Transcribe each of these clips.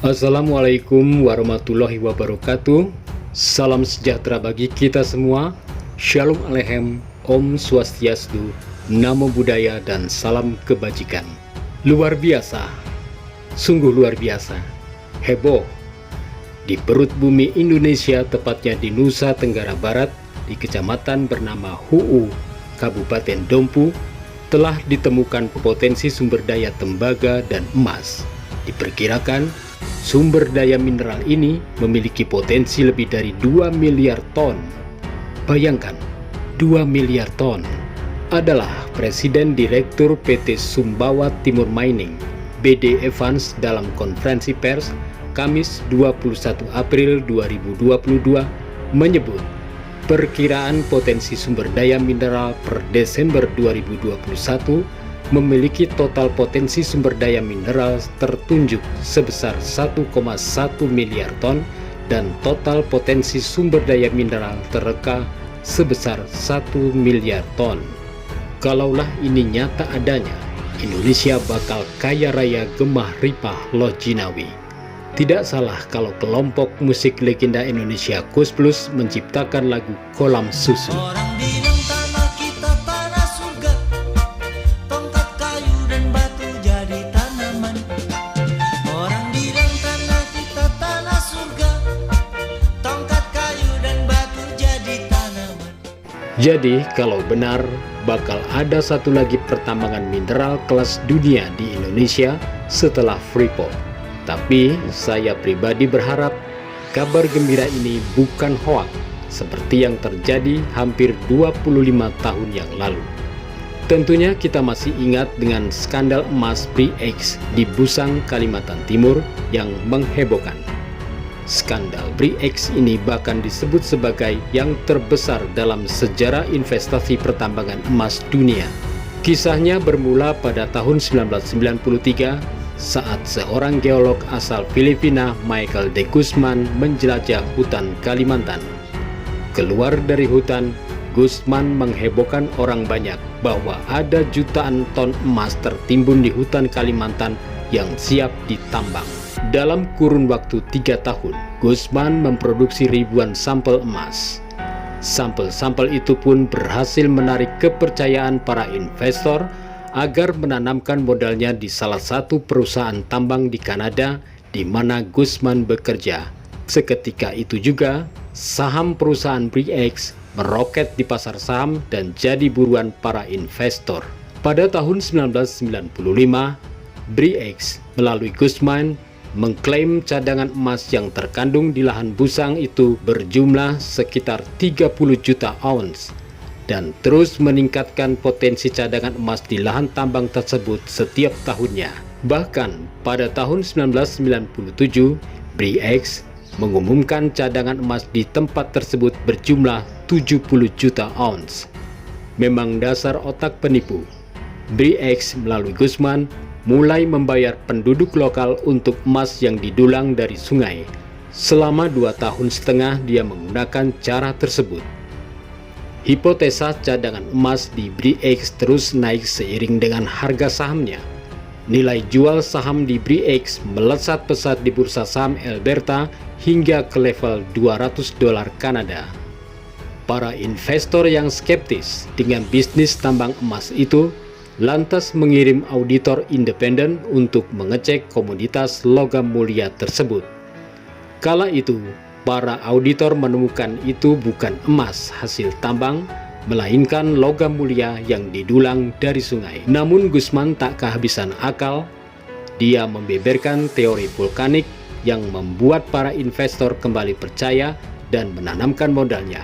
Assalamualaikum warahmatullahi wabarakatuh. Salam sejahtera bagi kita semua. Shalom Aleichem, Om Swastiastu, Namo Buddhaya, dan salam kebajikan. Luar biasa, sungguh luar biasa, heboh. Di perut bumi Indonesia, tepatnya di Nusa Tenggara Barat, di kecamatan bernama Hu'u, Kabupaten Dompu, telah ditemukan potensi sumber daya tembaga dan emas. Diperkirakan sumber daya mineral ini memiliki potensi lebih dari 2 miliar ton. Bayangkan, 2 miliar ton. Adalah Presiden Direktur PT Sumbawa Timur Mining, BD Evans, dalam konferensi pers Kamis 21 April 2022 menyebut perkiraan potensi sumber daya mineral per Desember 2021 memiliki total potensi sumber daya mineral tertunjuk sebesar 1,1 miliar ton dan total potensi sumber daya mineral tereka sebesar 1 miliar ton. Kalaulah ini nyata adanya, Indonesia bakal kaya raya gemah ripah loh jinawi. Tidak salah kalau kelompok musik legenda Indonesia Koes Plus menciptakan lagu Kolam Susu. Orang bilang tanah kita tanah surga, tongkat kayu dan batu jadi tanaman. Orang bilang tanah kita tanah surga, tongkat kayu dan batu jadi tanaman. Jadi kalau benar, bakal ada satu lagi pertambangan mineral kelas dunia di Indonesia setelah Freeport. Tapi saya pribadi berharap kabar gembira ini bukan hoak seperti yang terjadi hampir 25 tahun yang lalu. Tentunya kita masih ingat dengan skandal emas BRIEX di Busang, Kalimantan Timur yang menghebohkan. Skandal BRIEX ini bahkan disebut sebagai yang terbesar dalam sejarah investasi pertambangan emas dunia. Kisahnya bermula pada tahun 1993 saat seorang geolog asal Filipina, Michael de Guzman, menjelajah hutan Kalimantan. Keluar dari hutan, Guzman menghebohkan orang banyak bahwa ada jutaan ton emas tertimbun di hutan Kalimantan yang siap ditambang. Dalam kurun waktu 3 tahun, Guzman memproduksi ribuan sampel emas. Sampel-sampel itu pun berhasil menarik kepercayaan para investor agar menanamkan modalnya di salah satu perusahaan tambang di Kanada di mana Guzman bekerja. Seketika itu juga, saham perusahaan BRIEX meroket di pasar saham dan jadi buruan para investor. Pada tahun 1995, BRIEX melalui Guzman mengklaim cadangan emas yang terkandung di lahan Busang itu berjumlah sekitar 30 juta ounce dan terus meningkatkan potensi cadangan emas di lahan tambang tersebut setiap tahunnya. Bahkan pada tahun 1997, BRIEX mengumumkan cadangan emas di tempat tersebut berjumlah 70 juta ounce. Memang dasar otak penipu. BRIEX melalui Guzman mulai membayar penduduk lokal untuk emas yang didulang dari sungai. Selama 2,5 tahun dia menggunakan cara tersebut. Hipotesa cadangan emas di BRIEX terus naik seiring dengan harga sahamnya. Nilai jual saham di BRIEX melesat pesat di bursa saham Alberta hingga ke level $200 Kanada. Para investor yang skeptis dengan bisnis tambang emas itu lantas mengirim auditor independen untuk mengecek komoditas logam mulia tersebut. Kala itu, para auditor menemukan itu bukan emas hasil tambang, melainkan logam mulia yang didulang dari sungai. Namun Guzman tak kehabisan akal. Dia membeberkan teori vulkanik yang membuat para investor kembali percaya dan menanamkan modalnya.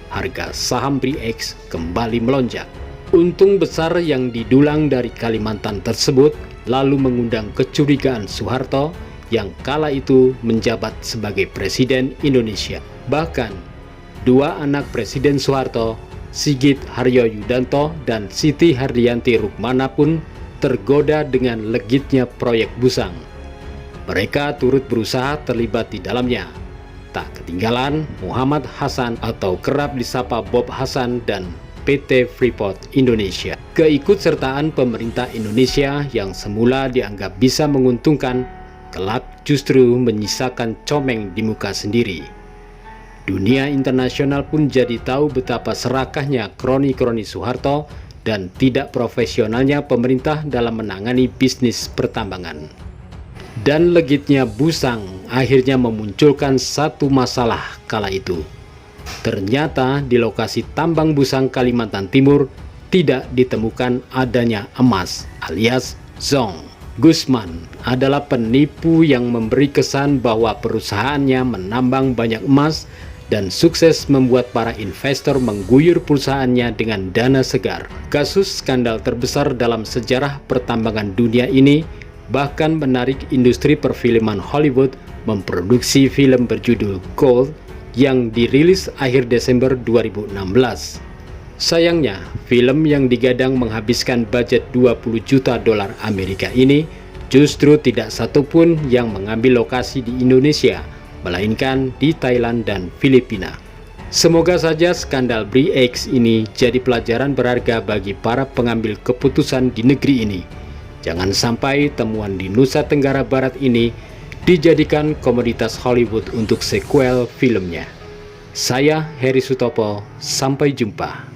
Harga saham BRIEX kembali melonjak. Untung besar yang didulang dari Kalimantan tersebut lalu mengundang kecurigaan Soeharto yang kala itu menjabat sebagai Presiden Indonesia. Bahkan, 2 anak Presiden Soeharto, Sigit Haryo-Yudanto dan Siti Hardianti Rukmana pun tergoda dengan legitnya proyek Busang. Mereka turut berusaha terlibat di dalamnya. Tak ketinggalan Muhammad Hasan atau kerap disapa Bob Hasan dan PT Freeport Indonesia. Keikutsertaan pemerintah Indonesia yang semula dianggap bisa menguntungkan kelak justru menyisakan comeng di muka sendiri. Dunia internasional pun jadi tahu betapa serakahnya kroni-kroni Soeharto dan tidak profesionalnya pemerintah dalam menangani bisnis pertambangan. Dan legitnya Busang akhirnya memunculkan satu masalah kala itu. Ternyata di lokasi tambang Busang Kalimantan Timur tidak ditemukan adanya emas alias zong. Gusman adalah penipu yang memberi kesan bahwa perusahaannya menambang banyak emas dan sukses membuat para investor mengguyur perusahaannya dengan dana segar. Kasus skandal terbesar dalam sejarah pertambangan dunia ini bahkan menarik industri perfilman Hollywood memproduksi film berjudul Gold yang dirilis akhir Desember 2016. Sayangnya, film yang digadang menghabiskan budget 20 juta dolar Amerika ini justru tidak satupun yang mengambil lokasi di Indonesia, melainkan di Thailand dan Filipina. Semoga saja skandal BRIEX ini jadi pelajaran berharga bagi para pengambil keputusan di negeri ini. Jangan sampai temuan di Nusa Tenggara Barat ini dijadikan komoditas Hollywood untuk sequel filmnya. Saya Heri Sutopo, sampai jumpa.